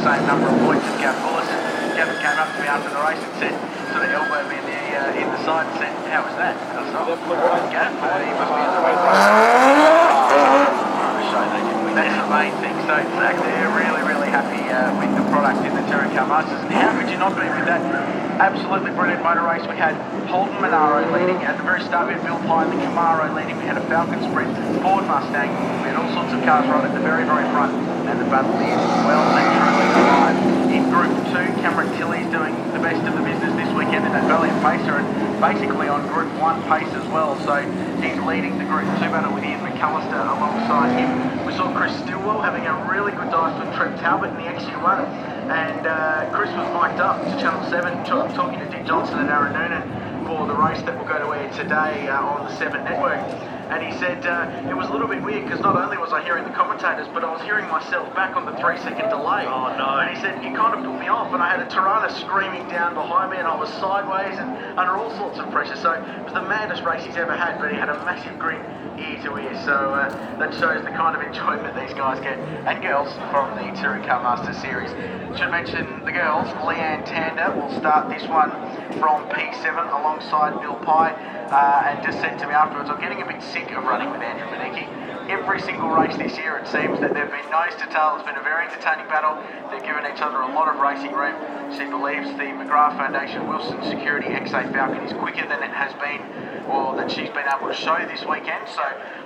same number of points as Gav Bullis. Gavin came up to me after the race and said, sort of elbowed me in the side and said, "How was that?" And I said, "Oh, Gav, he must be in the right race." That's the main thing. So Zach, they're really happy with the product in the Touring Car Masters. And how could you not be with that absolutely brilliant motor race? We had Holden Monaro leading. At the very start, we had Bill Pye and the Camaro leading. We had a Falcon Sprint, Ford Mustang. We had all sorts of cars right at the very front. And the battle is well and truly alive. In Group 2, Cameron Tilley's doing the best of the business this weekend in that Valiant Pacer, and basically on Group 1 pace as well. So he's leading the Group 2 battle with Ian McAllister alongside him. We saw Chris Stillwell having a really good dive with Trev Talbot in the XU1, and Chris was mic'd up to Channel 7 talking to Dick Johnson and Aaron Noonan for the race that will go to air today on the 7 network. And he said it was a little bit weird because not only was I hearing the commentators, but I was hearing myself back on the 3-second delay. Oh no. And he said it kind of put me off, and I had a Tirana screaming down behind me, and I was sideways and under all sorts of pressure. So it was the maddest race he's ever had, but he had a massive grin ear to ear. So that shows the kind of enjoyment these guys get, and girls, from the Touring Car Masters series. Should mention the girls. Leanne Tander will start this one from P7 alongside Bill Pye, and just said to me afterwards, "I'm getting a bit sick of running with Andrew Benicki. Every single race this year, it seems that they've been nose to tail. It's been a very entertaining battle. They've given each other a lot of racing room." She believes the McGrath Foundation Wilson Security XA Falcon is quicker than it has been, or that she's been able to show this weekend. So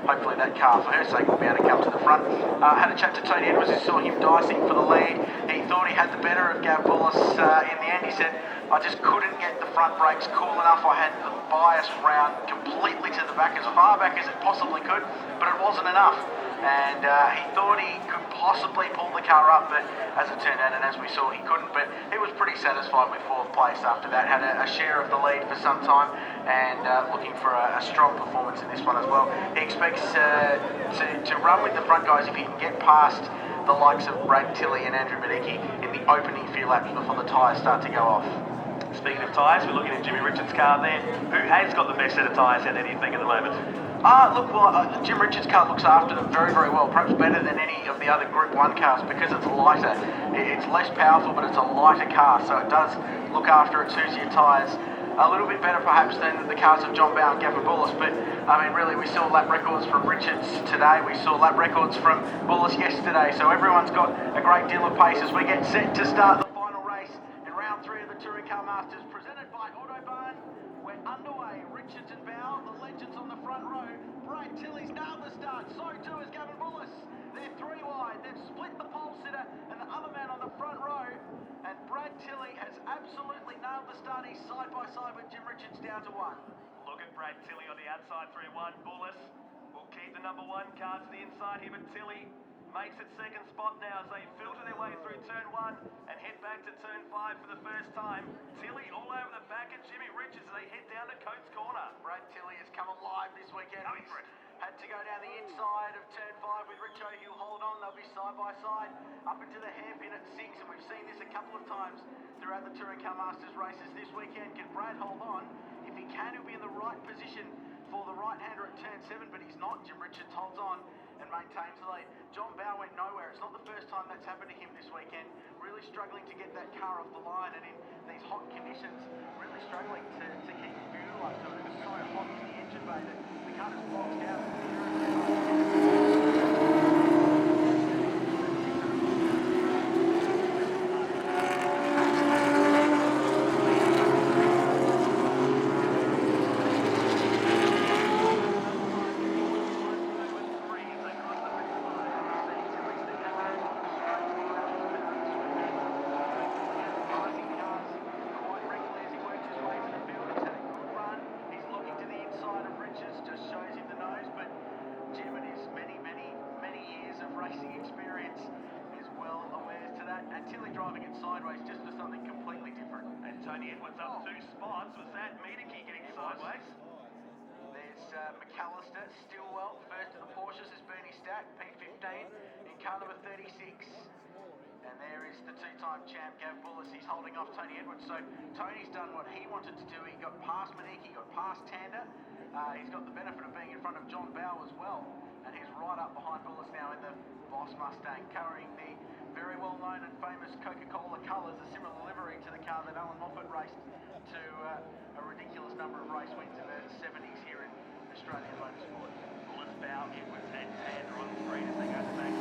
hopefully that car, for her sake, will be able to come to the front. Had a chat to Tony Edwards, who saw him dicing for the lead. He thought he had the better of Gav Bullis. In the end, he said, "I just couldn't get the front brakes cool enough. I had the bias round completely to the back, as far back as it possibly could, but it wasn't enough." And he thought he could possibly pull the car up, but as it turned out, and as we saw, he couldn't. But he was pretty satisfied with 4th place after that. Had a share of the lead for some time, and looking for a strong performance in this one as well. He expects to run with the front guys if he can get past the likes of Brad Tilley and Andrew Benicki in the opening few laps before the tyres start to go off. Speaking of tyres, we're looking at Jimmy Richards' car there. Who has got the best set of tyres out there, do you think, at the moment? Jim Richards' car looks after them very well, perhaps better than any of the other Group 1 cars because it's lighter. It's less powerful, but it's a lighter car, so it does look after its hoosier tyres a little bit better perhaps than the cars of John Bowe and Gavin Bullis. But I mean, really, we saw lap records from Richards today. We saw lap records from Bullis yesterday, so everyone's got a great deal of pace as we get set to start the final race in round 3 of the Touring Car Masters, presented by Autobahn. We're underway. Richards and Bowe, the legends on the front row. Brad Tilley's nailed the start, so too is Gavin Bullis. They're 3 wide. They've split the pole sitter and the other man on the front row. And Brad Tilley has absolutely nailed the start. He's side by side with Jim Richards down to 1. Look at Brad Tilley on the outside, 3-1. Bullis will keep the number 1 car to the inside here, but Tilley makes it second spot now as they filter their way through turn 1 and head back to turn 5 for the first time. Tilley all over the back of Jimmy Richards as they head down to Coates Corner. Brad Tilley has come alive this weekend. He's had to go down the inside of turn 5 with Richo. He'll hold on. They'll be side by side up into the hairpin at 6, and we've seen this a couple of times throughout the Touring Car Masters races this weekend. Can Brad hold on? If he can, he'll be in the right position for the right-hander at turn 7, but he's not. Jim Richards holds on and maintains the lead. John Bowe went nowhere. It's not the first time that's happened to him this weekend. Really struggling to get that car off the line, and in these hot conditions, really struggling to keep fuel up to it. It was so hot in the engine bay that the car just boxed out. Driving it sideways just for something completely different. And Tony Edwards up 2 spots. Was that Miedeke getting sideways? There's McAllister, Stillwell, first of the Porsches is Bernie Stack, P15 in car number 36. And there is the 2-time champ Gav Bullis. He's holding off Tony Edwards. So Tony's done what he wanted to do. He got past Miedeke, got past Tander. He's got the benefit of being in front of John Bowe as well. And he's right up behind Bullis now in the Boss Mustang, carrying the very well known and famous Coca-Cola colours, a similar livery to the car that Alan Moffat raced to a ridiculous number of race wins in the 70s here in Australian motorsport. Bullis foul inwards and Tander on screen as they go to back.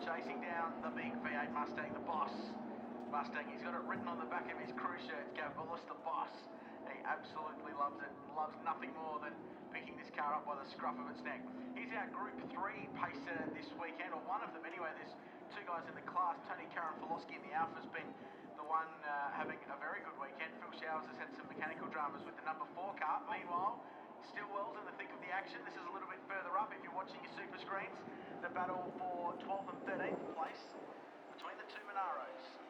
Chasing down the big V8 Mustang, the boss Mustang. He's got it written on the back of his crew shirt, Gav Bullis, the boss. He absolutely loves it, loves nothing more than picking this car up by the scruff of its neck. He's our Group 3 pacer this weekend, or one of them anyway. There's two guys in the class. Tony Karanfilowski in the Alpha's been the one having a very good weekend. Phil Showers has had some mechanical dramas with the number 4 car. Meanwhile, Stillwell's in the thick of the action. This is a little bit further up if you're watching your super screens. The battle for 12th and 13th place between the two Monaros.